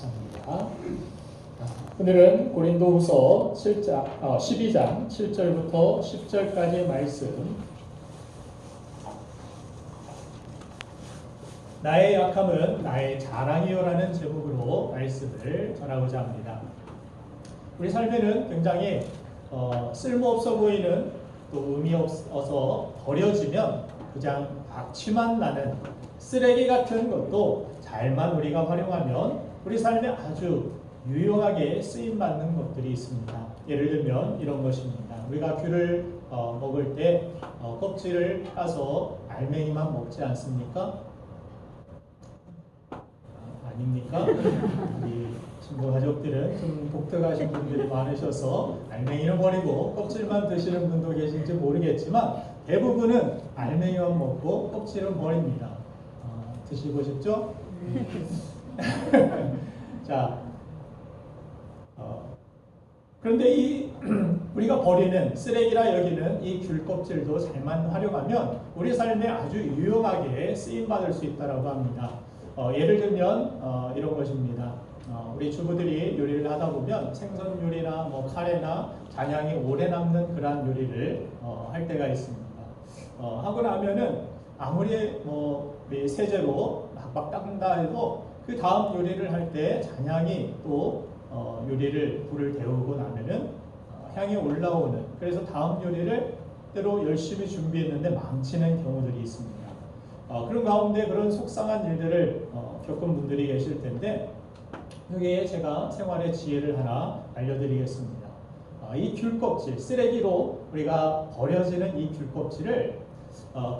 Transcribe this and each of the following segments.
감사합니다. 오늘은 고린도후서 12장 7절부터 10절까지의 말씀, 나의 약함은 나의 자랑이요라는 제목으로 말씀을 전하고자 합니다. 우리 삶에는 굉장히 쓸모없어 보이는, 또 의미 없어서 버려지면 그냥 박취만 나는 쓰레기 같은 것도 잘만 우리가 활용하면 우리 삶에 아주 유용하게 쓰임받는 것들이 있습니다. 예를 들면 이런 것입니다. 우리가 귤을 먹을 때 껍질을 까서 알맹이만 먹지 않습니까? 아닙니까? 우리 친구 가족들은 좀 독특하신 분들이 많으셔서 알맹이를 버리고 껍질만 드시는 분도 계신지 모르겠지만 대부분은 알맹이만 먹고 껍질은 버립니다. 드시고 싶죠? 자, 그런데 우리가 버리는 쓰레기라 여기는 이 귤 껍질도 잘만 활용하면 우리 삶에 아주 유용하게 쓰임받을 수 있다고 합니다. 예를 들면 이런 것입니다. 우리 주부들이 요리를 하다 보면 생선 요리나 뭐 카레나 잔향이 오래 남는 그러한 요리를 할 때가 있습니다. 하고 나면은 아무리 우리 세제로 막막 닦는다 해도 그 다음 요리를 할 때 잔향이 또 요리를 불을 데우고 나면은 향이 올라오는, 그래서 다음 요리를 때로 열심히 준비했는데 망치는 경우들이 있습니다. 그런 가운데 그런 속상한 일들을 겪은 분들이 계실 텐데, 여기에 제가 생활의 지혜를 하나 알려드리겠습니다. 이 귤껍질, 쓰레기로 우리가 버려지는 이 귤껍질을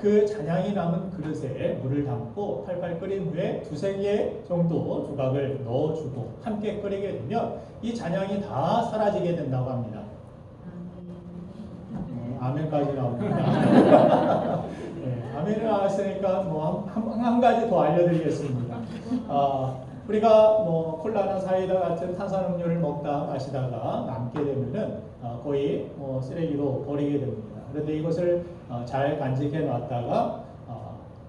그 잔향이 남은 그릇에 물을 담고 팔팔 끓인 후에 두세 개 정도 조각을 넣어주고 함께 끓이게 되면 이 잔향이 다 사라지게 된다고 합니다. 아멘까지 나옵니다. 네, 아멘을 하셨으니까 한 가지 더 알려드리겠습니다. 우리가 콜라나 사이다 같은 탄산음료를 먹다 마시다가 남게 되면은 거의 쓰레기로 버리게 됩니다. 그런데 이것을 잘 간직해 놨다가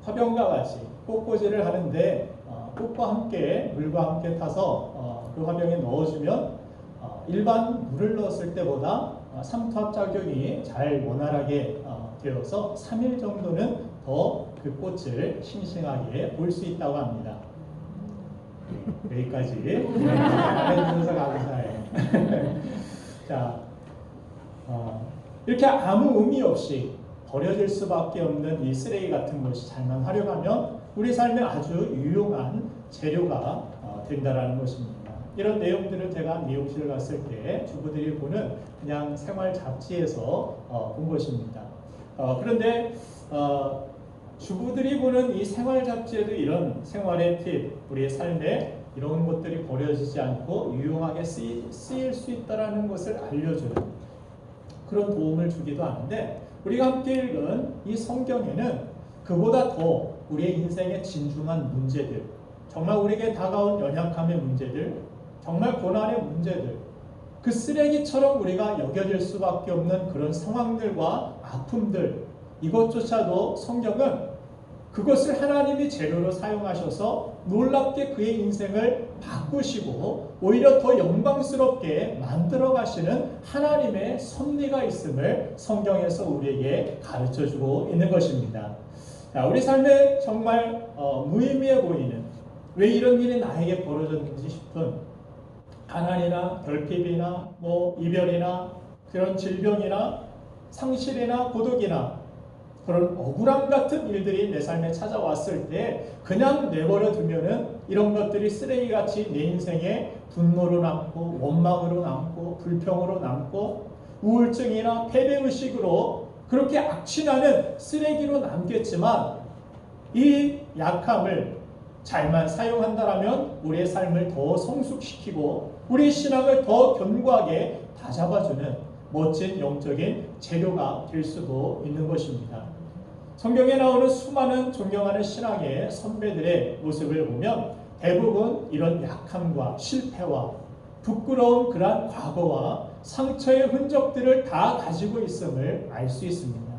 화병과 같이 꽃꽂이를 하는데 꽃과 함께 물과 함께 타서 그 화병에 넣어주면 일반 물을 넣었을 때보다 삼투압작용이 잘 원활하게 되어서 3일 정도는 더 그 꽃을 싱싱하게 볼 수 있다고 합니다. 여기까지 해주셔서 감사해요. 자, 이렇게 아무 의미 없이 버려질 수밖에 없는 이 쓰레기 같은 것이 잘만 활용하면 우리 삶에 아주 유용한 재료가 된다라는 것입니다. 이런 내용들을 제가 미용실 갔을 때 주부들이 보는 그냥 생활 잡지에서 본 것입니다. 그런데 주부들이 보는 이 생활 잡지에도 이런 생활의 팁, 우리의 삶에 이런 것들이 버려지지 않고 유용하게 쓰일 수 있다는 것을 알려주는 그런 도움을 주기도 하는데, 우리가 함께 읽은 이 성경에는 그보다 더 우리의 인생의 진중한 문제들, 정말 우리에게 다가온 연약함의 문제들, 정말 고난의 문제들, 그 쓰레기처럼 우리가 여겨질 수밖에 없는 그런 상황들과 아픔들, 이것조차도 성경은 그것을 하나님이 재료로 사용하셔서 놀랍게 그의 인생을 바꾸시고 오히려 더 영광스럽게 만들어 가시는 하나님의 섭리가 있음을 성경에서 우리에게 가르쳐주고 있는 것입니다. 자, 우리 삶에 정말 무의미해 보이는, 왜 이런 일이 나에게 벌어졌는지 싶은 가난이나 결핍이나 이별이나 그런 질병이나 상실이나 고독이나 그런 억울함 같은 일들이 내 삶에 찾아왔을 때 그냥 내버려 두면은 이런 것들이 쓰레기같이 내 인생에 분노로 남고 원망으로 남고 불평으로 남고 우울증이나 패배의식으로 그렇게 악취나는 쓰레기로 남겠지만, 이 약함을 잘만 사용한다라면 우리의 삶을 더 성숙시키고 우리의 신앙을 더 견고하게 다잡아주는 멋진 영적인 재료가 될 수도 있는 것입니다. 성경에 나오는 수많은 존경하는 신앙의 선배들의 모습을 보면 대부분 이런 약함과 실패와 부끄러운 그러한 과거와 상처의 흔적들을 다 가지고 있음을 알 수 있습니다.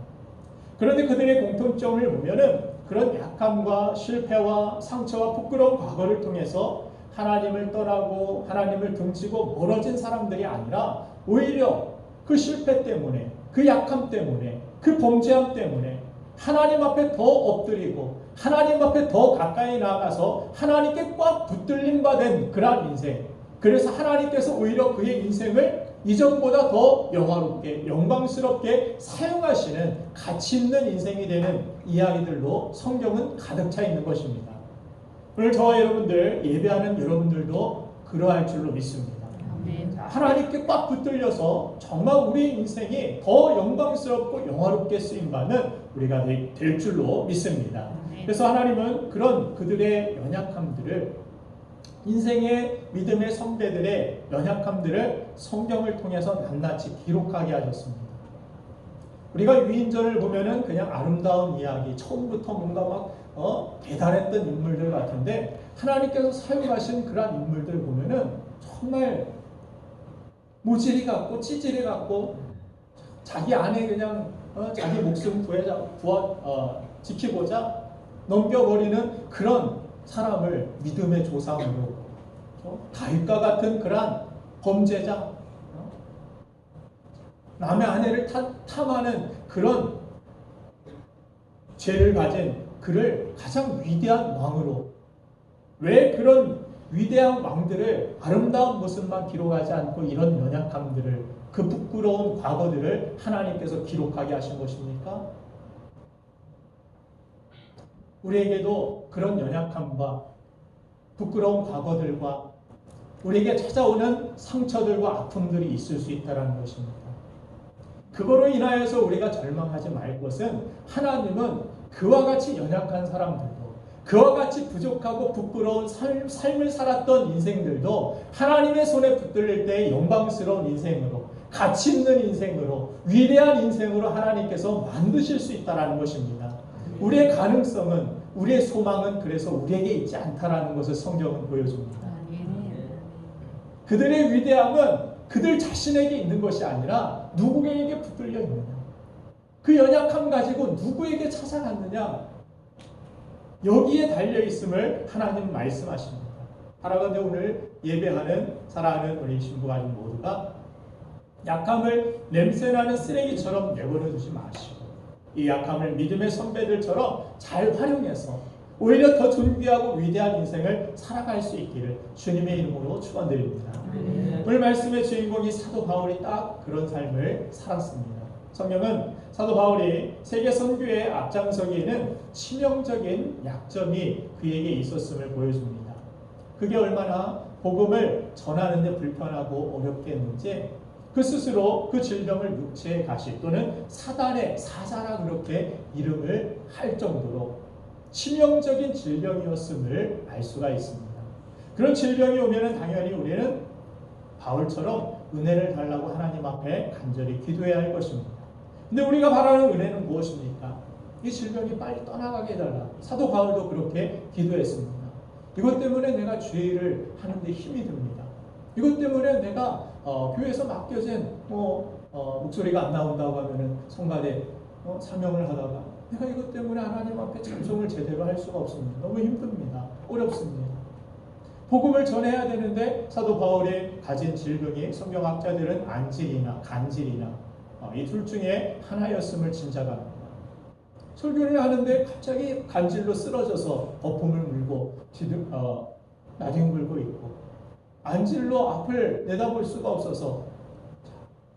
그런데 그들의 공통점을 보면은 그런 약함과 실패와 상처와 부끄러운 과거를 통해서 하나님을 떠나고 하나님을 등지고 멀어진 사람들이 아니라 오히려 그 실패 때문에, 그 약함 때문에, 그 범죄함 때문에 하나님 앞에 더 엎드리고 하나님 앞에 더 가까이 나아가서 하나님께 꽉 붙들림 받은 그러한 인생. 그래서 하나님께서 오히려 그의 인생을 이전보다 더 영화롭게 영광스럽게 사용하시는 가치 있는 인생이 되는 이야기들로 성경은 가득 차 있는 것입니다. 오늘 저와 여러분들, 예배하는 여러분들도 그러할 줄로 믿습니다. 하나님께 꽉 붙들려서 정말 우리 인생이 더 영광스럽고 영화롭게 쓰임받는 우리가 될 줄로 믿습니다. 그래서 하나님은 그런 그들의 연약함들을, 인생의 믿음의 선배들의 연약함들을 성경을 통해서 낱낱이 기록하게 하셨습니다. 우리가 유인전을 보면은 그냥 아름다운 이야기, 처음부터 뭔가 막 대단했던 인물들 같은데, 하나님께서 사용하신 그런 인물들 보면은 정말 모질이 같고 찌질이 같고 자기 안에 그냥 자기 목숨 지키고자 넘겨버리는 그런 사람을 믿음의 조상으로, 다윗과 같은 그런 범죄자, 남의 아내를 탐하는 그런 죄를 가진 그를 가장 위대한 왕으로, 왜 그런 위대한 왕들을 아름다운 모습만 기록하지 않고 이런 연약함들을, 그 부끄러운 과거들을 하나님께서 기록하게 하신 것입니까? 우리에게도 그런 연약함과 부끄러운 과거들과 우리에게 찾아오는 상처들과 아픔들이 있을 수 있다는 것입니다. 그거로 인하여서 우리가 절망하지 말 것은, 하나님은 그와 같이 연약한 사람들도, 그와 같이 부족하고 부끄러운 삶을 살았던 인생들도 하나님의 손에 붙들릴 때 영광스러운 인생으로, 가치 있는 인생으로, 위대한 인생으로 하나님께서 만드실 수 있다는 것입니다. 우리의 가능성은, 우리의 소망은 그래서 우리에게 있지 않다라는 것을 성경은 보여줍니다. 그들의 위대함은 그들 자신에게 있는 것이 아니라 누구에게 붙들려 있느냐, 그 연약함 가지고 누구에게 찾아갔느냐, 여기에 달려있음을 하나님 말씀하십니다. 하나님은 오늘 예배하는 사랑하는 우리 신부가족 모두가 약함을 냄새나는 쓰레기처럼 내버려 두지 마시고, 이 약함을 믿음의 선배들처럼 잘 활용해서 오히려 더 존귀하고 위대한 인생을 살아갈 수 있기를 주님의 이름으로 축원드립니다. 오늘 말씀의 주인공이 사도 바울이 딱 그런 삶을 살았습니다. 성경은 사도 바울이 세계 선교의 앞장서기에는 치명적인 약점이 그에게 있었음을 보여줍니다. 그게 얼마나 복음을 전하는 데 불편하고 어렵게 했는지, 그 스스로 그 질병을 육체의 가시 또는 사단의 사자라 그렇게 이름을 할 정도로 치명적인 질병이었음을 알 수가 있습니다. 그런 질병이 오면은 당연히 우리는 바울처럼 은혜를 달라고 하나님 앞에 간절히 기도해야 할 것입니다. 근데 우리가 바라는 은혜는 무엇입니까? 이 질병이 빨리 떠나가게 해달라. 사도 바울도 그렇게 기도했습니다. 이것 때문에 내가 죄를 하는데 힘이 듭니다. 이것 때문에 내가 교회에서 맡겨진 목소리가 안 나온다고 하면은 성가대 사명을 하다가 내가 이것 때문에 하나님 앞에 찬송을 제대로 할 수가 없습니다. 너무 힘듭니다. 어렵습니다. 복음을 전해야 되는데 사도 바울이 가진 질병이 성경학자들은 안질이나 간질이나 이 둘 중에 하나였음을 짐작합니다. 설교를 하는데 갑자기 간질로 쓰러져서 거품을 물고 나뒹굴고 있고, 안질로 앞을 내다볼 수가 없어서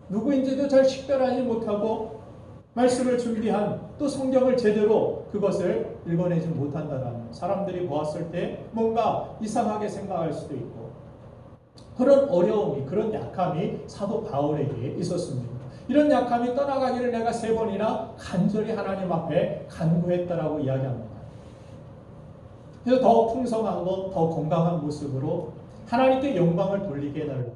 누구인지도 잘 식별하지 못하고 말씀을 준비한 또 성경을 제대로 그것을 읽어내지 못한다라는, 사람들이 보았을 때 뭔가 이상하게 생각할 수도 있고, 그런 어려움이, 그런 약함이 사도 바울에게 있었습니다. 이런 약함이 떠나가기를 내가 3번이나 간절히 하나님 앞에 간구했다라고 이야기합니다. 그래서 더 풍성하고 더 건강한 모습으로 하나님께 영광을 돌리게 해달라고,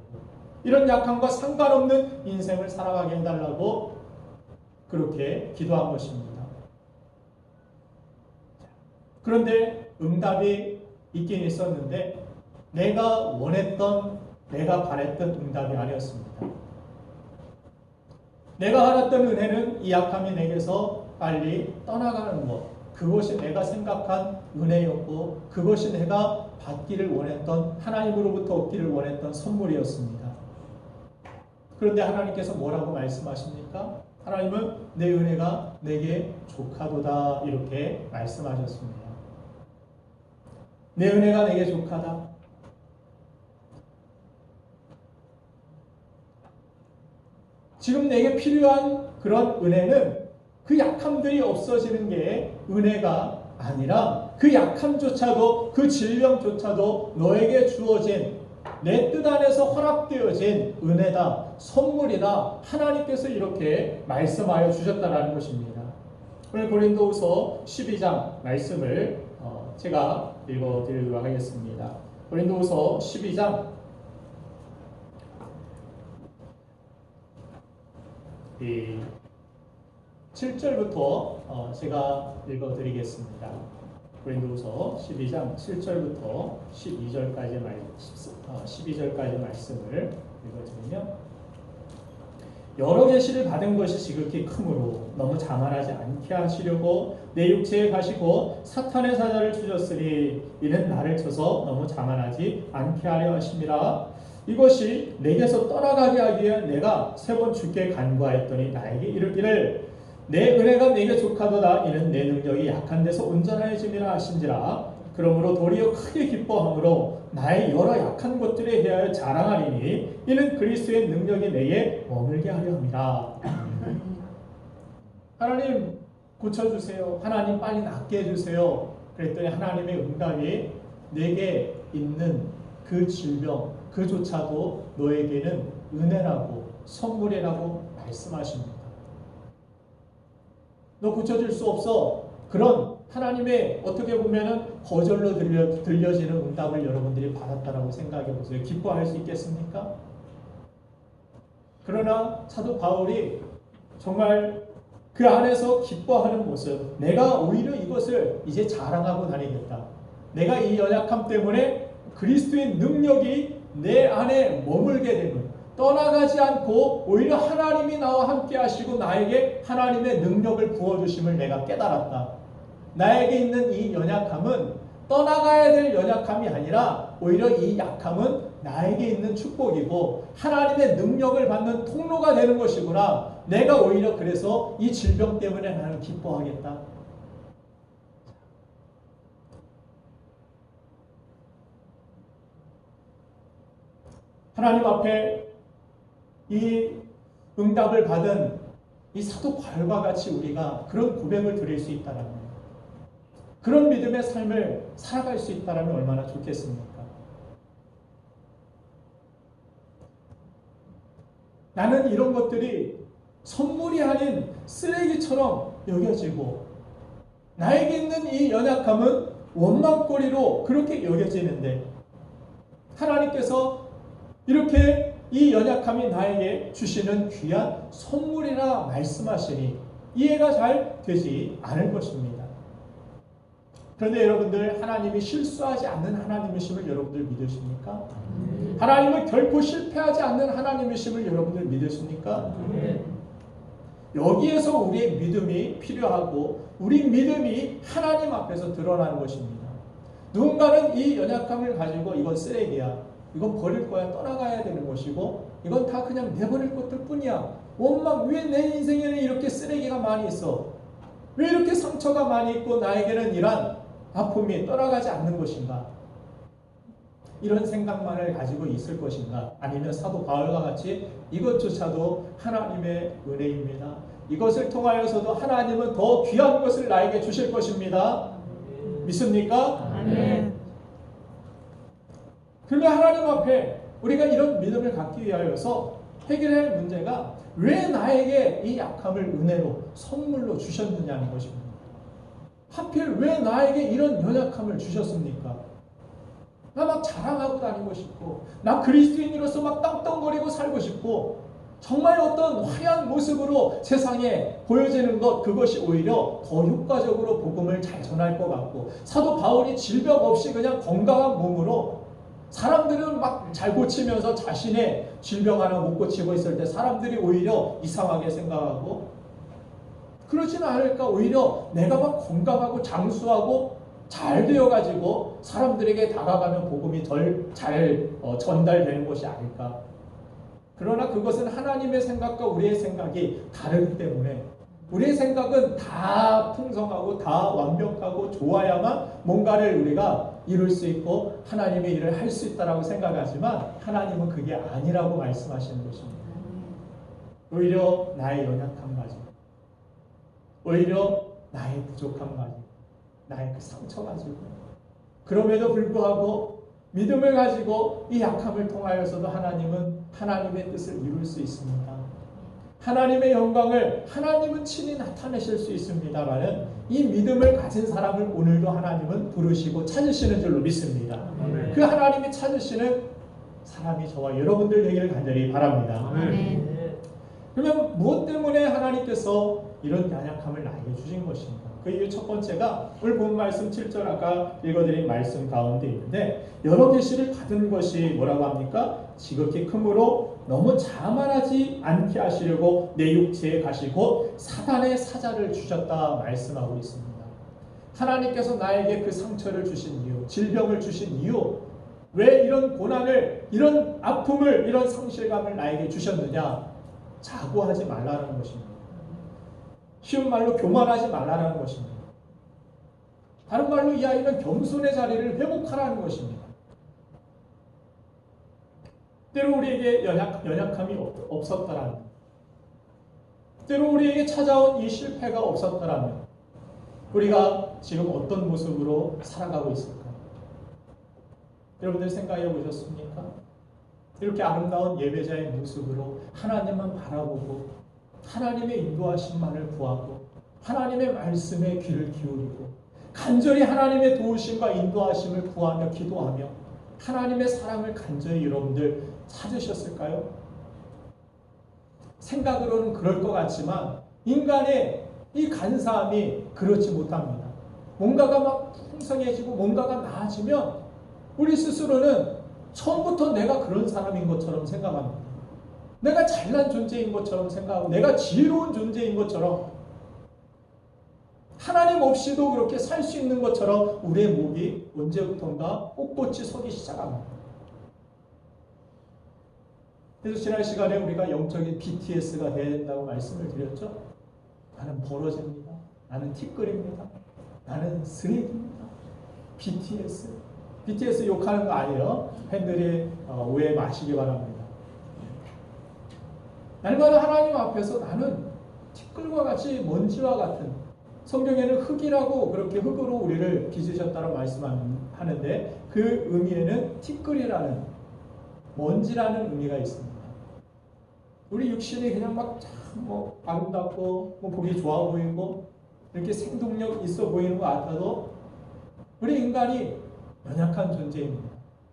이런 약함과 상관없는 인생을 살아가게 해달라고 그렇게 기도한 것입니다. 그런데 응답이 있긴 있었는데 내가 원했던, 내가 바랬던 응답이 아니었습니다. 내가 알았던 은혜는 이 약함이 내게서 빨리 떠나가는 것, 그것이 내가 생각한 은혜였고 그것이 내가 받기를 원했던 하나님으로부터 얻기를 원했던 선물이었습니다. 그런데 하나님께서 뭐라고 말씀하십니까? 하나님은 내 은혜가 내게 족하도다 이렇게 말씀하셨습니다. 내 은혜가 내게 족하다. 지금 내게 필요한 그런 은혜는 그 약함들이 없어지는 게 은혜가 아니라 그 약함조차도 그 질병조차도 너에게 주어진 내 뜻 안에서 허락되어진 은혜다, 선물이다. 하나님께서 이렇게 말씀하여 주셨다라는 것입니다. 오늘 고린도후서 12장 말씀을 제가 읽어드리도록 하겠습니다. 고린도후서 12장 7절부터 제가 읽어드리겠습니다. 고린도후서 12장 7절부터 12절까지 말씀을 읽어드리면 여러 계시를 받은 것이 지극히 크므로 너무 자만하지 않게 하시려고 내 육체에 가시고 사탄의 사자를 주셨으니 이는 나를 쳐서 너무 자만하지 않게 하려 하심이라. 이것이 내게서 떠나가게 하기 위해 내가 3번 주께 간구하였더니 나에게 이르기를 내 은혜가 내게 족하도다. 이는 내 능력이 약한 데서 온전하여짐이라 하신지라. 그러므로 도리어 크게 기뻐함으로 나의 여러 약한 것들에 대하여 자랑하리니 이는 그리스도의 능력이 내게 머물게 하려 함이라. 하나님 고쳐주세요. 하나님 빨리 낫게 해주세요. 그랬더니 하나님의 응답이 내게 있는 그 질병 그조차도 너에게는 은혜라고 선물이라고 말씀하십니다. 너 고쳐줄 수 없어. 그런 하나님의 어떻게 보면은 거절로 들려지는 응답을 여러분들이 받았다라고 생각해 보세요. 기뻐할 수 있겠습니까? 그러나 사도 바울이 정말 그 안에서 기뻐하는 모습, 내가 오히려 이것을 이제 자랑하고 다니겠다. 내가 이 연약함 때문에 그리스도의 능력이 내 안에 머물게 되는, 떠나가지 않고 오히려 하나님이 나와 함께 하시고 나에게 하나님의 능력을 부어주심을 내가 깨달았다. 나에게 있는 이 연약함은 떠나가야 될 연약함이 아니라 오히려 이 약함은 나에게 있는 축복이고 하나님의 능력을 받는 통로가 되는 것이구나. 내가 오히려 그래서 이 질병 때문에 나는 기뻐하겠다. 하나님 앞에 이 응답을 받은 이 사도 바울과 같이 우리가 그런 고백을 드릴 수 있다라면, 그런 믿음의 삶을 살아갈 수 있다라면 얼마나 좋겠습니까? 나는 이런 것들이 선물이 아닌 쓰레기처럼 여겨지고 나에게 있는 이 연약함은 원망거리로 그렇게 여겨지는데 하나님께서 이렇게 이 연약함이 나에게 주시는 귀한 선물이라 말씀하시니 이해가 잘 되지 않을 것입니다. 그런데 여러분들 하나님이 실수하지 않는 하나님이심을 여러분들 믿으십니까? 하나님은 결코 실패하지 않는 하나님이심을 여러분들 믿으십니까? 여기에서 우리의 믿음이 필요하고 우리 믿음이 하나님 앞에서 드러나는 것입니다. 누군가는 이 연약함을 가지고 이건 쓰레기야, 이건 버릴 거야, 떠나가야 되는 것이고 이건 다 그냥 내버릴 것들 뿐이야. 원망, 왜 내 인생에는 이렇게 쓰레기가 많이 있어? 왜 이렇게 상처가 많이 있고 나에게는 이런 아픔이 떠나가지 않는 것인가? 이런 생각만을 가지고 있을 것인가? 아니면 사도 바울과 같이 이것조차도 하나님의 은혜입니다. 이것을 통하여서도 하나님은 더 귀한 것을 나에게 주실 것입니다. 믿습니까? 아멘. 그러면 하나님 앞에 우리가 이런 믿음을 갖기 위하여서 해결해야 할 문제가 왜 나에게 이 약함을 은혜로 선물로 주셨느냐는 것입니다. 하필 왜 나에게 이런 연약함을 주셨습니까? 나 막 자랑하고 다니고 싶고 나 그리스도인으로서 막 땅땅거리고 살고 싶고 정말 어떤 화려한 모습으로 세상에 보여지는 것, 그것이 오히려 더 효과적으로 복음을 잘 전할 것 같고 사도 바울이 질병 없이 그냥 건강한 몸으로 사람들은 막 잘 고치면서 자신의 질병 하나 못 고치고 있을 때 사람들이 오히려 이상하게 생각하고 그러지는 않을까? 오히려 내가 막 건강하고 장수하고 잘 되어가지고 사람들에게 다가가면 복음이 덜 잘 전달되는 것이 아닐까? 그러나 그것은 하나님의 생각과 우리의 생각이 다르기 때문에 우리의 생각은 다 풍성하고 다 완벽하고 좋아야만 뭔가를 우리가 이룰 수 있고 하나님의 일을 할 수 있다라고 생각하지만 하나님은 그게 아니라고 말씀하시는 것입니다. 오히려 나의 연약함 가지고 오히려 나의 부족함 가지고 나의 그 상처 가지고 그럼에도 불구하고 믿음을 가지고 이 약함을 통하여서도 하나님은 하나님의 뜻을 이룰 수 있습니다. 하나님의 영광을 하나님은 친히 나타내실 수 있습니다라는 이 믿음을 가진 사람을 오늘도 하나님은 부르시고 찾으시는 줄로 믿습니다. 아멘. 그 하나님이 찾으시는 사람이 저와 여러분들 되기를 간절히 바랍니다. 아멘. 그러면 무엇 때문에 하나님께서 이런 연약함을 나에게 주신 것인가? 그 이유 첫 번째가 오늘 본 말씀 7절 아까 읽어드린 말씀 가운데 있는데 여러 계시를 받은 것이 뭐라고 합니까? 지극히 크므로 너무 자만하지 않게 하시려고 내 육체에 가시고 사단의 사자를 주셨다 말씀하고 있습니다. 하나님께서 나에게 그 상처를 주신 이유, 질병을 주신 이유, 왜 이런 고난을, 이런 아픔을, 이런 상실감을 나에게 주셨느냐? 자고하지 말라는 것입니다. 쉬운 말로 교만하지 말라는 것입니다. 다른 말로 이 아이는 겸손의 자리를 회복하라는 것입니다. 때로 우리에게 연약함이 없었더라면, 때로 우리에게 찾아온 이 실패가 없었더라면 우리가 지금 어떤 모습으로 살아가고 있을까? 여러분들 생각해 보셨습니까? 이렇게 아름다운 예배자의 모습으로 하나님만 바라보고 하나님의 인도하심만을 구하고 하나님의 말씀에 귀를 기울이고 간절히 하나님의 도우심과 인도하심을 구하며 기도하며 하나님의 사랑을 간절히 여러분들 찾으셨을까요? 생각으로는 그럴 것 같지만 인간의 이 간사함이 그렇지 못합니다. 뭔가가 막 풍성해지고 뭔가가 나아지면 우리 스스로는 처음부터 내가 그런 사람인 것처럼 생각합니다. 내가 잘난 존재인 것처럼 생각하고 내가 지혜로운 존재인 것처럼 하나님 없이도 그렇게 살 수 있는 것처럼 우리의 목이 언제부턴가 꼿꼿이 서기 시작합니다. 그래서 지난 시간에 우리가 영적인 BTS가 되어야 된다고 말씀을 드렸죠. 나는 벌어집니다. 나는 티끌입니다. 나는 쓰레기입니다. BTS 욕하는 거 아니에요. 팬들이 오해 마시기 바랍니다. 날마다 하나님 앞에서 나는 티끌과 같이 먼지와 같은, 성경에는 흙이라고 그렇게 흙으로 우리를 빚으셨다고 말씀하는데 그 의미에는 티끌이라는, 먼지라는 의미가 있습니다. 우리 육신이 그냥 막 뭐 아름답고 뭐 보기 좋아 보이고 이렇게 생동력 있어 보이는 것 같아도 우리 인간이 연약한 존재입니다.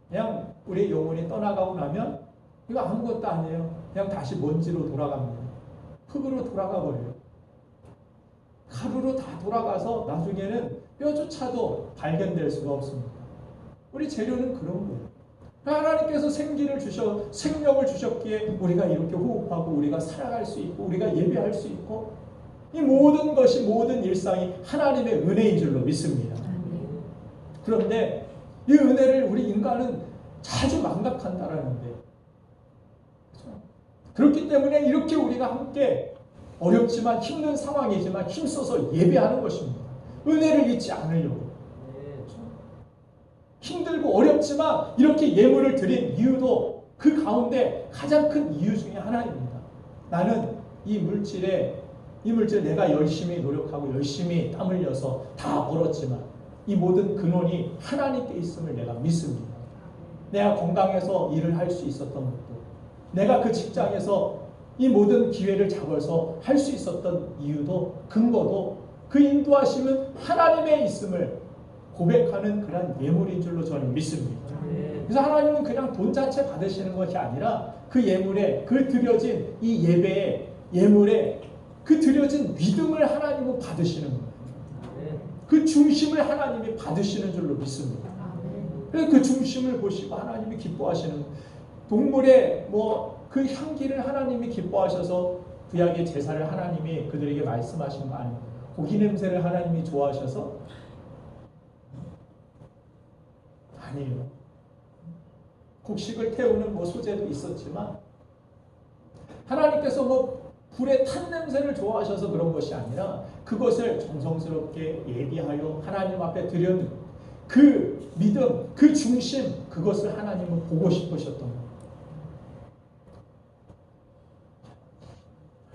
그냥 우리 영혼이 떠나가고 나면 이거 아무것도 아니에요. 그냥 다시 먼지로 돌아갑니다. 흙으로 돌아가 버려요. 가루로 다 돌아가서 나중에는 뼈조차도 발견될 수가 없습니다. 우리 재료는 그런 거예요. 하나님께서 생기를 생명을 주셨기에 우리가 이렇게 호흡하고 우리가 살아갈 수 있고 우리가 예배할 수 있고 이 모든 것이, 모든 일상이 하나님의 은혜인 줄로 믿습니다. 그런데 이 은혜를 우리 인간은 자주 망각한다라는데, 그렇기 때문에 이렇게 우리가 함께 어렵지만 힘든 상황이지만 힘써서 예배하는 것입니다. 은혜를 잊지 않으려고. 힘들고 어렵지만 이렇게 예물을 드린 이유도 그 가운데 가장 큰 이유 중에 하나입니다. 나는 이 물질 내가 열심히 노력하고 열심히 땀 흘려서 다 벌었지만 이 모든 근원이 하나님께 있음을 내가 믿습니다. 내가 건강해서 일을 할 수 있었던 것도, 내가 그 직장에서 이 모든 기회를 잡아서 할 수 있었던 이유도, 근거도 그 인도하심은 하나님의 있음을 고백하는 그런 예물인 줄로 저는 믿습니다. 그래서 하나님은 그냥 돈 자체 받으시는 것이 아니라 그 예물에, 그 드려진 이 예배의 예물에 그 드려진 믿음을 하나님은 받으시는 거예요. 그 중심을 하나님이 받으시는 줄로 믿습니다. 그래서 그 중심을 보시고 하나님이 기뻐하시는, 동물의 그 향기를 하나님이 기뻐하셔서 구약의 제사를 하나님이 그들에게 말씀하신 거 아니에요. 고기 냄새를 하나님이 좋아하셔서? 아니에요. 곡식을 태우는 뭐 소재도 있었지만 하나님께서 뭐 불에 탄 냄새를 좋아하셔서 그런 것이 아니라 그것을 정성스럽게 예비하여 하나님 앞에 드려는 그 믿음, 그 중심, 그것을 하나님은 보고 싶으셨던 거예요.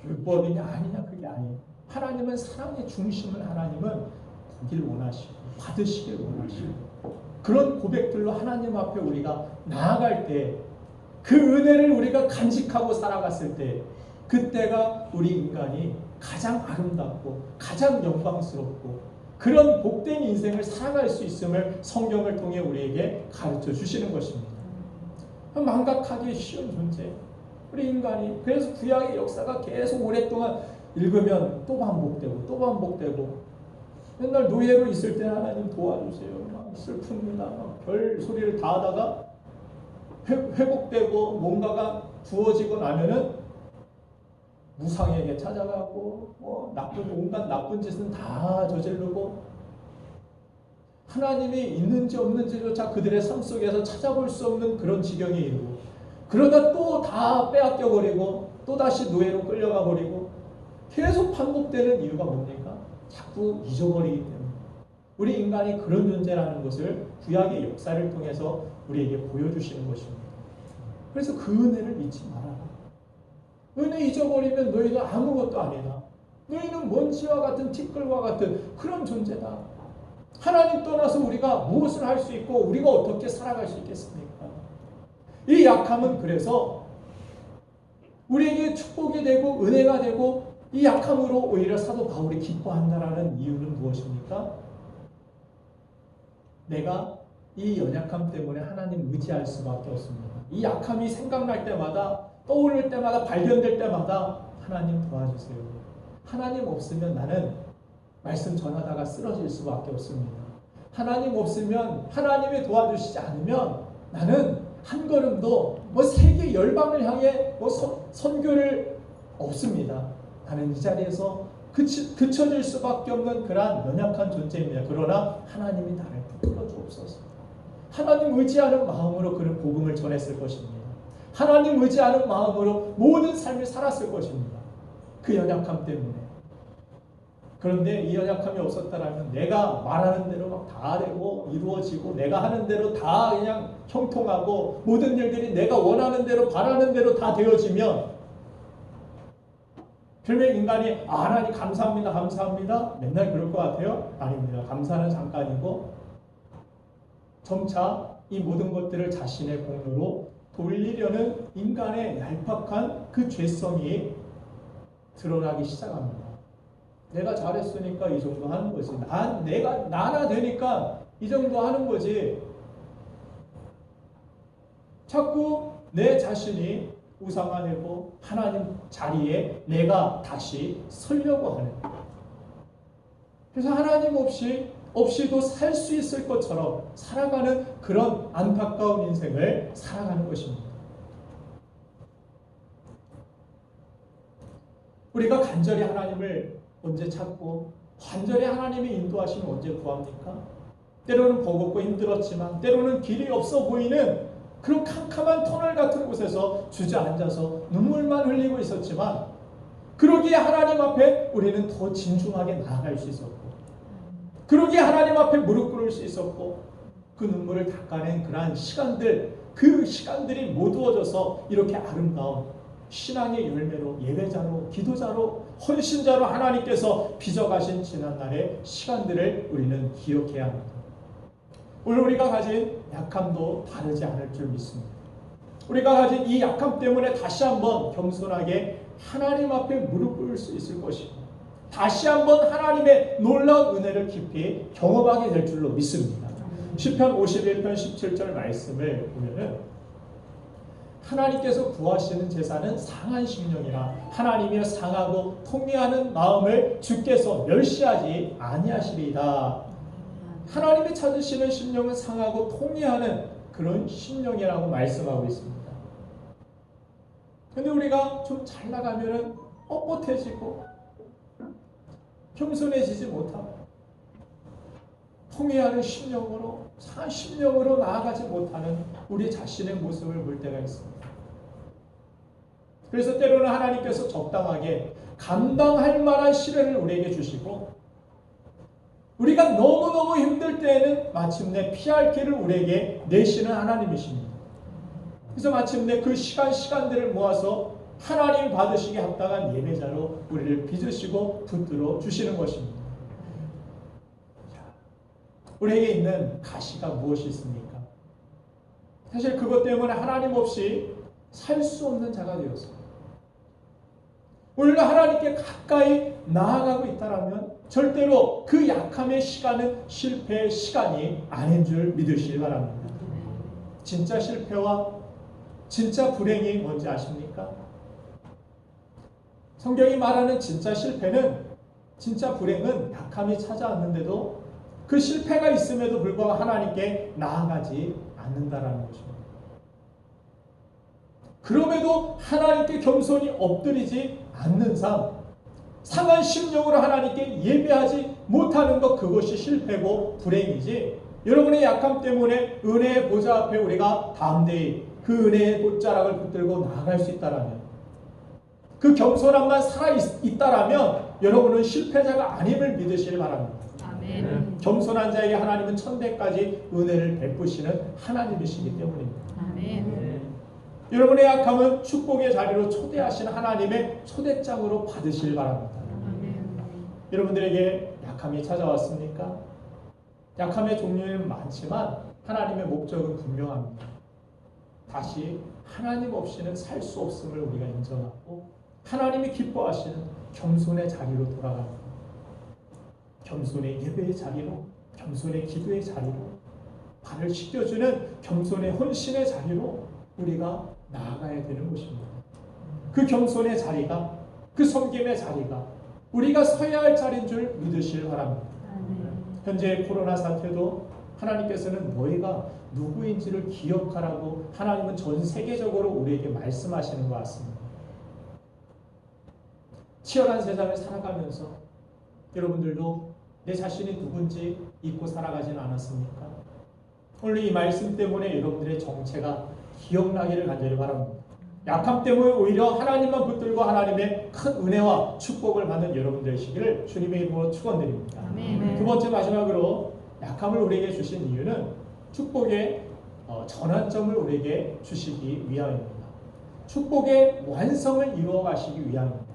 율법이냐 아니냐 그게 아니에요. 하나님은 사랑의 중심을 하나님은 보길 원하시고 받으시길 원하시고 그런 고백들로 하나님 앞에 우리가 나아갈 때 그 은혜를 우리가 간직하고 살아갔을 때 그때가 우리 인간이 가장 아름답고 가장 영광스럽고 그런 복된 인생을 살아갈 수 있음을 성경을 통해 우리에게 가르쳐 주시는 것입니다. 망각하기 쉬운 존재 우리 인간이. 그래서 구약의 역사가 계속 오랫동안 읽으면 또 반복되고 또 반복되고 맨날 노예로 있을 때 하나님 도와주세요. 막 슬픕니다. 막 별 소리를 다 하다가 회복되고 뭔가가 주어지고 나면은 무상에게 찾아가고 뭐 온갖 나쁜 짓은 다 저지르고 하나님이 있는지 없는지조차 그들의 삶 속에서 찾아볼 수 없는 그런 지경에 이르고 그러다 또 다 빼앗겨 버리고 또 다시 노예로 끌려가 버리고 계속 반복되는 이유가 뭡니까? 자꾸 잊어버리기 때문에. 우리 인간이 그런 존재라는 것을 구약의 역사를 통해서 우리에게 보여주시는 것입니다. 그래서 그 은혜를 잊지 말아라. 은혜 잊어버리면 너희는 아무것도 아니다. 너희는 먼지와 같은 티끌과 같은 그런 존재다. 하나님 떠나서 우리가 무엇을 할 수 있고 우리가 어떻게 살아갈 수 있겠습니까? 이 약함은 그래서 우리에게 축복이 되고 은혜가 되고 이 약함으로 오히려 사도 바울이 기뻐한다라는 이유는 무엇입니까? 내가 이 연약함 때문에 하나님 의지할 수밖에 없습니다. 이 약함이 생각날 때마다 떠오를 때마다 발견될 때마다 하나님 도와주세요. 하나님 없으면 나는 말씀 전하다가 쓰러질 수밖에 없습니다. 하나님 없으면 하나님이 도와주시지 않으면 나는 한 걸음도 뭐 세계 열방을 향해 뭐 선교를 없습니다. 나는 이 자리에서 그쳐질 수밖에 없는 그러한 연약한 존재입니다. 그러나 하나님이 나를 붙들어 주옵소서. 하나님 의지하는 마음으로 그런 복음을 전했을 것입니다. 하나님 의지하는 마음으로 모든 삶을 살았을 것입니다. 그 연약함 때문에. 그런데 이 연약함이 없었다라면 내가 말하는 대로 막 다 되고 이루어지고 내가 하는 대로 다 그냥 형통하고 모든 일들이 내가 원하는 대로 바라는 대로 다 되어지면 결국 인간이 하나님 감사합니다 감사합니다 맨날 그럴 것 같아요? 아닙니다. 감사는 잠깐이고 점차 이 모든 것들을 자신의 공로로 돌리려는 인간의 얄팍한 그 죄성이 드러나기 시작합니다. 내가 잘했으니까 이 정도 하는 거지. 나나 되니까 이 정도 하는 거지. 자꾸 내 자신이 우상화되고 하나님 자리에 내가 다시 서려고 하는. 그래서 하나님 없이도 살 수 있을 것처럼 살아가는 그런 안타까운 인생을 살아가는 것입니다. 우리가 간절히 하나님을 언제 찾고 간절히 하나님의 인도하심을 언제 구합니까? 때로는 버겁고 힘들었지만 때로는 길이 없어 보이는 그런 캄캄한 터널 같은 곳에서 주저앉아서 눈물만 흘리고 있었지만 그러기에 하나님 앞에 우리는 더 진중하게 나아갈 수 있었고 그러기에 하나님 앞에 무릎 꿇을 수 있었고 그 눈물을 닦아낸 그러한 시간들 그 시간들이 모두어져서 이렇게 아름다운 신앙의 열매로 예배자로 기도자로 헌신자로 하나님께서 빚어가신 지난날의 시간들을 우리는 기억해야 합니다. 오늘 우리가 가진 약함도 다르지 않을 줄 믿습니다. 우리가 가진 이 약함 때문에 다시 한번 겸손하게 하나님 앞에 무릎 꿇을 수 있을 것이고 다시 한번 하나님의 놀라운 은혜를 깊이 경험하게 될 줄로 믿습니다. 시편 51편 17절 말씀을 보면은 하나님께서 구하시는 제사는 상한 심령이라 하나님이여 상하고 통미하는 마음을 주께서 멸시하지 아니하시리이다. 하나님이 찾으시는 심령은 상하고 통미하는 그런 심령이라고 말씀하고 있습니다. 근데 우리가 좀 잘 나가면은 뻣뻣해지고 겸손해지지 못하고 통회하는 심령으로 상한 심령으로 나아가지 못하는 우리 자신의 모습을 볼 때가 있습니다. 그래서 때로는 하나님께서 적당하게 감당할 만한 시련을 우리에게 주시고 우리가 너무너무 힘들 때에는 마침내 피할 길을 우리에게 내시는 하나님이십니다. 그래서 마침내 그 시간들을 모아서 하나님 받으시기 합당한 예배자로 우리를 빚으시고 붙들어 주시는 것입니다. 우리에게 있는 가시가 무엇이 있습니까? 사실 그것 때문에 하나님 없이 살 수 없는 자가 되었습니다. 우리가 하나님께 가까이 나아가고 있다면 절대로 그 약함의 시간은 실패의 시간이 아닌 줄 믿으시기 바랍니다. 진짜 실패와 진짜 불행이 뭔지 아십니까? 성경이 말하는 진짜 실패는, 진짜 불행은 약함이 찾아왔는데도 그 실패가 있음에도 불구하고 하나님께 나아가지 않는다라는 것입니다. 그럼에도 하나님께 겸손히 엎드리지 않는 삶, 상한 심령으로 하나님께 예배하지 못하는 것, 그것이 실패고 불행이지, 여러분의 약함 때문에 은혜의 보좌 앞에 우리가 담대히 그 은혜의 보좌락을 붙들고 나아갈 수 있다라면, 그 겸손함만 살아있다라면 여러분은 실패자가 아님을 믿으시길 바랍니다. 아멘. 겸손한 자에게 하나님은 천대까지 은혜를 베푸시는 하나님이시기 때문입니다. 아멘. 여러분의 약함은 축복의 자리로 초대하신 하나님의 초대장으로 받으시길 바랍니다. 아멘. 여러분들에게 약함이 찾아왔습니까? 약함의 종류는 많지만 하나님의 목적은 분명합니다. 다시 하나님 없이는 살 수 없음을 우리가 인정하고 하나님이 기뻐하시는 겸손의 자리로 돌아갑니다. 겸손의 예배의 자리로, 겸손의 기도의 자리로, 발을 씻겨주는 겸손의 헌신의 자리로 우리가 나아가야 되는 것입니다. 그 겸손의 자리가, 그 섬김의 자리가 우리가 서야 할 자리인 줄 믿으시길 바랍니다. 현재 코로나 사태도 하나님께서는 너희가 누구인지를 기억하라고 하나님은 전 세계적으로 우리에게 말씀하시는 것 같습니다. 치열한 세상을 살아가면서 여러분들도 내 자신이 누군지 잊고 살아가지는 않았습니까? 오늘 이 말씀 때문에 여러분들의 정체가 기억나기를 간절히 바랍니다. 약함 때문에 오히려 하나님만 붙들고 하나님의 큰 은혜와 축복을 받는 여러분 되시기를 주님의 이름으로 축원드립니다. 두 번째, 마지막으로 약함을 우리에게 주신 이유는 축복의 전환점을 우리에게 주시기 위함입니다. 축복의 완성을 이루어 가시기 위함입니다.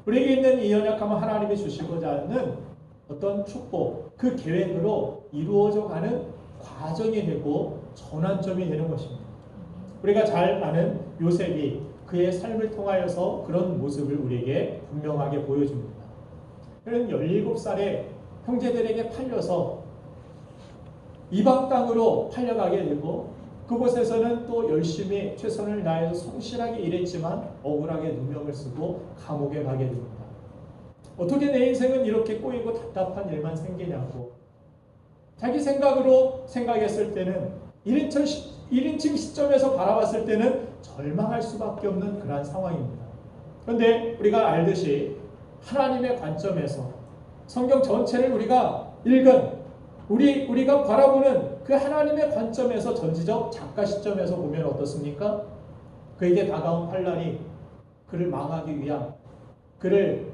우리에게 있는 이 연약함을 하나님이 주시고자 하는 어떤 축복, 그 계획으로 이루어져 가는 과정이 되고 전환점이 되는 것입니다. 우리가 잘 아는 요셉이 그의 삶을 통하여서 그런 모습을 우리에게 분명하게 보여줍니다. 그는 17살에 형제들에게 팔려서 이방 땅으로 팔려가게 되고 그곳에서는 또 열심히 최선을 다해서 성실하게 일했지만 억울하게 누명을 쓰고 감옥에 가게 됩니다. 어떻게 내 인생은 이렇게 꼬이고 답답한 일만 생기냐고 자기 생각으로 생각했을 때는 1인칭 시점에서 바라봤을 때는 절망할 수밖에 없는 그러한 상황입니다. 그런데 우리가 알듯이 하나님의 관점에서 성경 전체를 우리가 읽은 우리가 바라보는 그 하나님의 관점에서 전지적 작가 시점에서 보면 어떻습니까? 그에게 다가온 환난이 그를 망하기 위함, 그를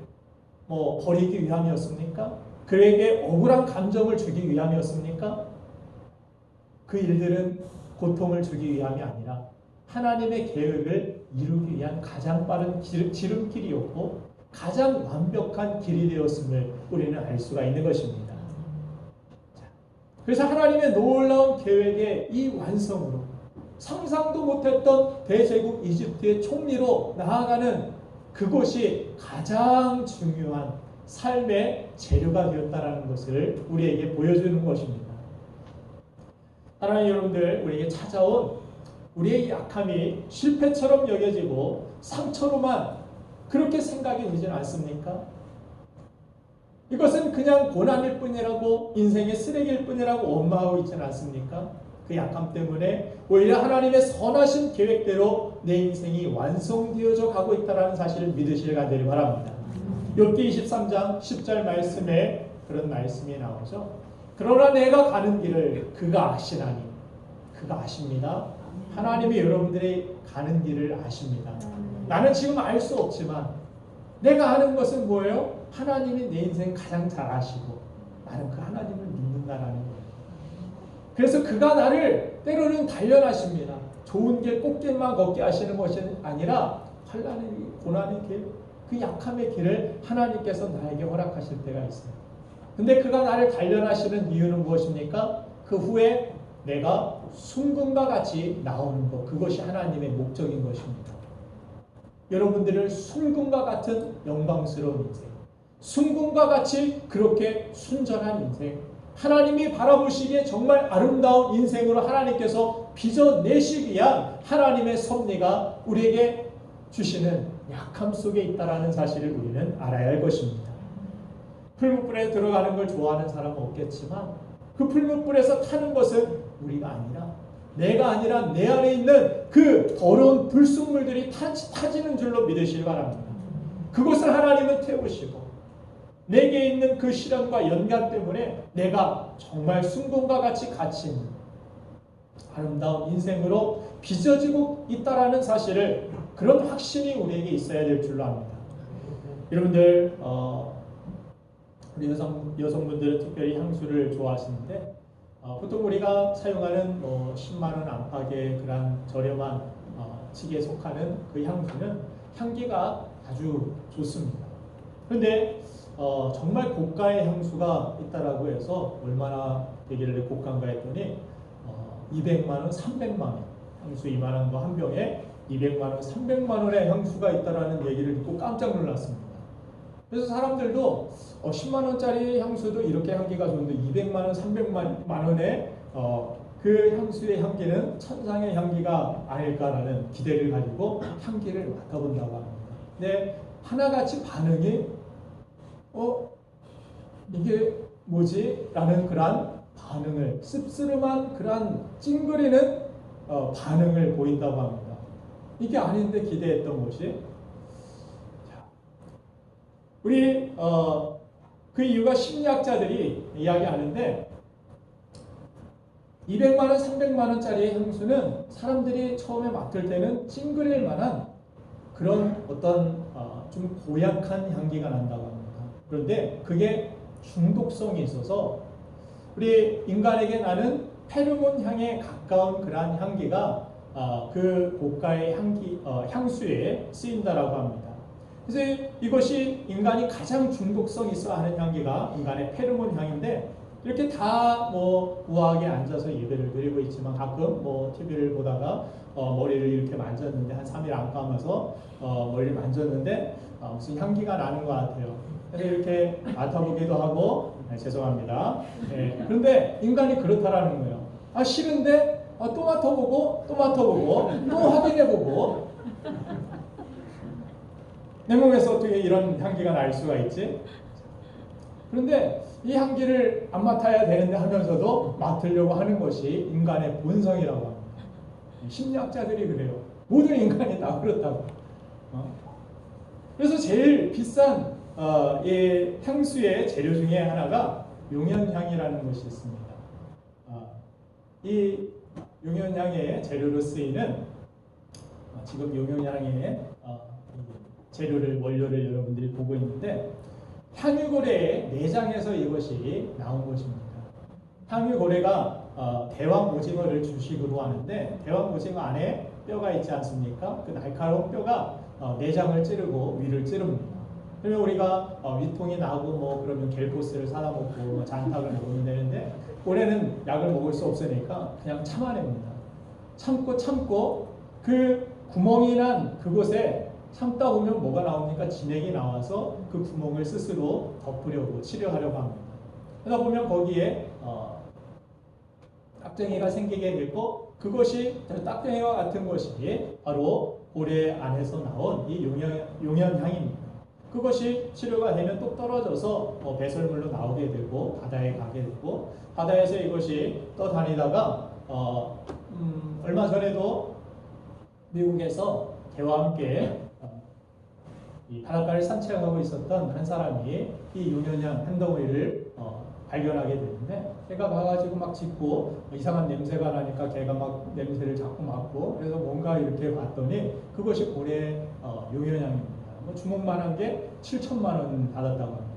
버리기 위함이었습니까? 그에게 억울한 감정을 주기 위함이었습니까? 그 일들은 고통을 주기 위함이 아니라 하나님의 계획을 이루기 위한 가장 빠른 지름길이었고 가장 완벽한 길이 되었음을 우리는 알 수가 있는 것입니다. 그래서 하나님의 놀라운 계획의 이 완성으로 상상도 못했던 대제국 이집트의 총리로 나아가는 그것이 가장 중요한 삶의 재료가 되었다는 것을 우리에게 보여주는 것입니다. 하나님 여러분들, 우리에게 찾아온 우리의 약함이 실패처럼 여겨지고 상처로만 그렇게 생각이 되지는 않습니까? 이것은 그냥 고난일 뿐이라고, 인생의 쓰레기일 뿐이라고 원망하고 있지는 않습니까? 그 약함 때문에 오히려 하나님의 선하신 계획대로 내 인생이 완성되어져 가고 있다는 사실을 믿으시기가 되길 바랍니다. 욥기 23장 10절 말씀에 그런 말씀이 나오죠. 그러나 내가 가는 길을 그가 아시나니, 그가 아십니다. 하나님이 여러분들이 가는 길을 아십니다. 나는 지금 알 수 없지만 내가 아는 것은 뭐예요? 하나님이 내 인생 가장 잘 아시고 나는 그 하나님을 믿는다라는 거예요. 그래서 그가 나를 때로는 단련하십니다. 좋은 길, 꽃길만 걷게 하시는 것이 아니라 환난의 고난의 길, 그 약함의 길을 하나님께서 나에게 허락하실 때가 있어요. 근데 그가 나를 단련하시는 이유는 무엇입니까? 그 후에 내가 순금과 같이 나오는 것, 그것이 하나님의 목적인 것입니다. 여러분들을 순금과 같은 영광스러운 인생, 순금과 같이 그렇게 순전한 인생, 하나님이 바라보시기에 정말 아름다운 인생으로 하나님께서 빚어내시기 위한 하나님의 섭리가 우리에게 주시는 약함 속에 있다는 사실을 우리는 알아야 할 것입니다. 풀무불에 들어가는 걸 좋아하는 사람은 없겠지만 그 풀무불에서 타는 것은 우리가 아니라 내가 아니라 내 안에 있는 그 더러운 불순물들이 타지는 줄로 믿으시기 바랍니다. 그것을 하나님은 태우시고 내게 있는 그 시련과 연관 때문에 내가 정말 순금과 같이 가치 있는 아름다운 인생으로 빚어지고 있다라는 사실을, 그런 확신이 우리에게 있어야 될 줄로 압니다. 여러분들 우리 여성분들은 특별히 향수를 좋아하시는데 보통 우리가 사용하는 10만 원 안팎의 그런 저렴한 칙에 속하는 그 향수는 향기가 아주 좋습니다. 그런데 정말 고가의 향수가 있다라고 해서 얼마나 되길래 고가인가 했더니 200만 원, 300만 원 향수 이만한 거 한 병에 200만 원, 300만 원의 향수가 있다라는 얘기를 듣고 깜짝 놀랐습니다. 그래서 사람들도 10만 원짜리 향수도 이렇게 향기가 좋은데 200만 원, 300만 원의 그 향수의 향기는 천상의 향기가 아닐까라는 기대를 가지고 향기를 맡아본다고 합니다. 근데 하나같이 반응이 이게 뭐지? 라는 그런 반응을, 씁쓸한 그런 찡그리는 반응을 보인다고 합니다. 이게 아닌데 기대했던 것이, 우리 그 이유가 심리학자들이 이야기하는데 200만 원, 300만 원짜리 향수는 사람들이 처음에 맡을 때는 찡그릴 만한 그런 어떤 좀 고약한 향기가 난다고 합니다. 그런데 그게 중독성이 있어서 우리 인간에게 나는 페로몬 향에 가까운 그러한 향기가 그 고가의 향수에 쓰인다라고 합니다. 그래서 이것이 인간이 가장 중독성 있어 하는 향기가 인간의 페로몬 향인데, 이렇게 다 우아하게 앉아서 예배를 드리고 있지만 가끔 TV를 보다가 머리를 이렇게 만졌는데 한 3일 안 감아서 머리를 만졌는데 무슨 향기가 나는 것 같아요. 그래서 이렇게 맡아보기도 하고 죄송합니다. 네. 그런데 인간이 그렇다라는 거예요. 싫은데 또 맡아보고 또 맡아보고 또 확인해보고, 내 몸에서 어떻게 이런 향기가 날 수가 있지? 그런데 이 향기를 안 맡아야 되는데 하면서도 맡으려고 하는 것이 인간의 본성이라고 합니다. 심리학자들이 그래요. 모든 인간이 다 그렇다고. 그래서 제일 비싼 이 향수의 재료 중에 하나가 용연향이라는 것이 있습니다. 이 용연향의 재료로 쓰이는 지금 용연향의 재료를, 원료를 여러분들이 보고 있는데 향유고래의 내장에서 이것이 나온 것입니다. 향유고래가 대왕 오징어를 주식으로 하는데 대왕 오징어 안에 뼈가 있지 않습니까? 그 날카로운 뼈가 내장을 찌르고 위를 찌릅니다. 그러면 우리가 위통이 나고 그러면 겔포스를 사다 먹고 잔탁을 먹으면 되는데, 고래는 약을 먹을 수 없으니까 그냥 참아냅니다. 참고 그 구멍이 난 그곳에 참다 보면 뭐가 나옵니까? 진액이 나와서 그 구멍을 스스로 덮으려고, 치료하려고 합니다. 그러다 보면 거기에 딱쟁이가 생기게 되고, 그것이 딱쟁이와 같은 것이 바로 고래 안에서 나온 이 용연향입니다. 그것이 치료가 되면 또 떨어져서 배설물로 나오게 되고 바다에 가게 되고, 바다에서 이것이 떠다니다가 얼마 전에도 미국에서 개와 함께 이 바닷가를 산책하고 있었던 한 사람이 이 용연향 한 덩어리를 발견하게 되는데, 개가 가가지고 막 짖고 이상한 냄새가 나니까 개가 막 냄새를 자꾸 맡고, 그래서 뭔가 이렇게 봤더니 그것이 고래 용연향입니다. 뭐 주먹만한 게 7천만 원 받았다고 합니다.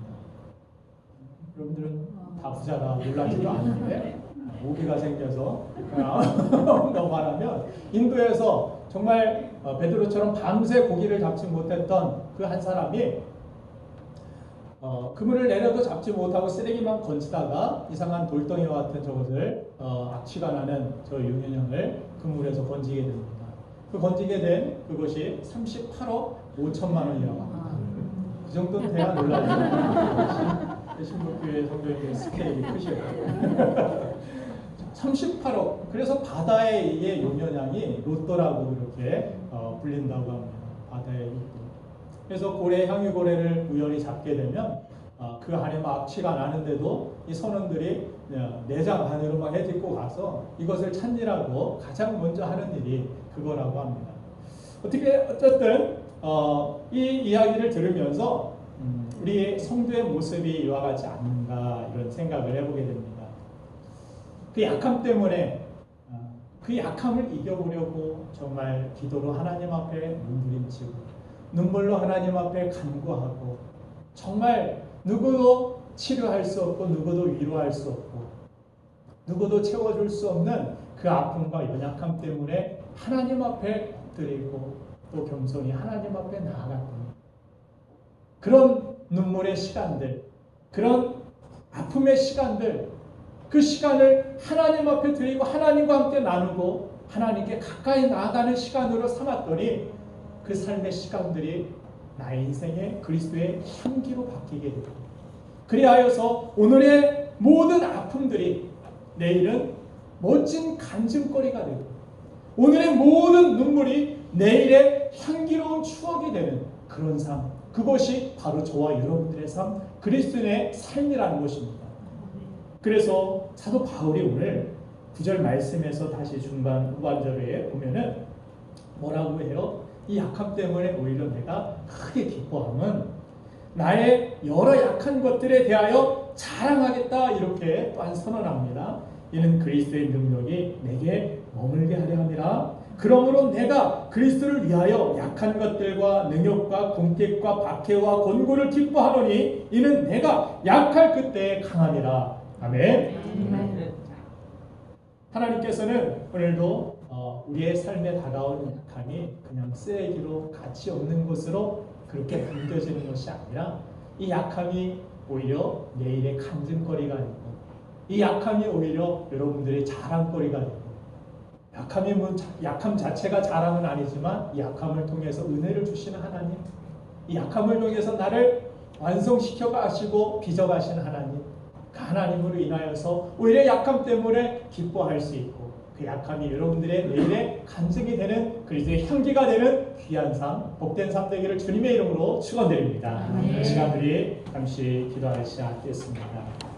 여러분들은 다 부자다 놀라지도 않는데 오기가 생겨서 더 말하면, 인도에서 정말 베드로처럼 밤새 고기를 잡지 못했던 그 한 사람이 그물을 내려도 잡지 못하고 쓰레기만 건지다가 이상한 돌덩이와 같은 저것을 악취가 나는 저 용연향을 그물에서 건지게 됩니다. 그 건지게 된 그것이 38억 5천만 원이라고 합니다. 그 정도는 돼야 놀라죠. 신북교회 성도님의 스케일이 크시고 38억. 그래서 바다의 용연향이 로또라고 그렇게 불린다고 합니다. 바다의 로또. 그래서 고래, 향유고래를 우연히 잡게 되면 그 안에 막 악취가 나는데도 이 선원들이 내장 안으로 막 헤집고 가서 이것을 찾느라고 가장 먼저 하는 일이 그거라고 합니다. 어쨌든 이 이야기를 들으면서 우리 성도의 모습이 이와 같지 않는가 이런 생각을 해보게 됩니다. 그 약함 때문에 그 약함을 이겨보려고 정말 기도로 하나님 앞에 몸부림치고 눈물로 하나님 앞에 간구하고, 정말 누구도 치료할 수 없고 누구도 위로할 수 없고 누구도 채워줄 수 없는 그 아픔과 연약함 때문에 하나님 앞에 엎드리고 또 겸손히 하나님 앞에 나아갔던 그런 눈물의 시간들, 그런 아픔의 시간들, 그 시간을 하나님 앞에 드리고 하나님과 함께 나누고 하나님께 가까이 나아가는 시간으로 삼았더니 그 삶의 시간들이 나의 인생에 그리스도의 향기로 바뀌게 되고, 그리하여서 오늘의 모든 아픔들이 내일은 멋진 간증거리가 되고, 오늘의 모든 눈물이 내일의 향기로운 추억이 되는 그런 삶, 그것이 바로 저와 여러분들의 삶, 그리스도인의 삶이라는 것입니다. 그래서 사도 바울이 오늘 9절 말씀에서 다시 후반절에 보면은 뭐라고 해요? 이 약함 때문에 오히려 내가 크게 기뻐함은 나의 여러 약한 것들에 대하여 자랑하겠다, 이렇게 또한 선언합니다. 이는 그리스도의 능력이 내게 머물게 하려 함이라. 그러므로 내가 그리스도를 위하여 약한 것들과 능욕과 궁핍과 박해와 권고를 기뻐하노니 이는 내가 약할 그때에 강함이라. 아멘. 하나님께서는 오늘도 우리의 삶에 다가온 약함이 그냥 쓰레기로 가치 없는 것으로 그렇게 남겨지는 것이 아니라, 이 약함이 오히려 내일의 간증거리가 되고, 이 약함이 오히려 여러분들의 자랑거리가 되고, 약함 자체가 자랑은 아니지만 이 약함을 통해서 은혜를 주시는 하나님, 이 약함을 통해서 나를 완성시켜 가시고 빚어 가시는 하나님, 그 하나님으로 인하여서 오히려 약함 때문에 기뻐할 수 있고, 그 약함이 여러분들의 내일의 간증이 되는 그리스도의 향기가 되는 귀한 삶, 복된 삶 되기를 주님의 이름으로 축원드립니다. 이 시간 우리 잠시 기도하시겠습니다.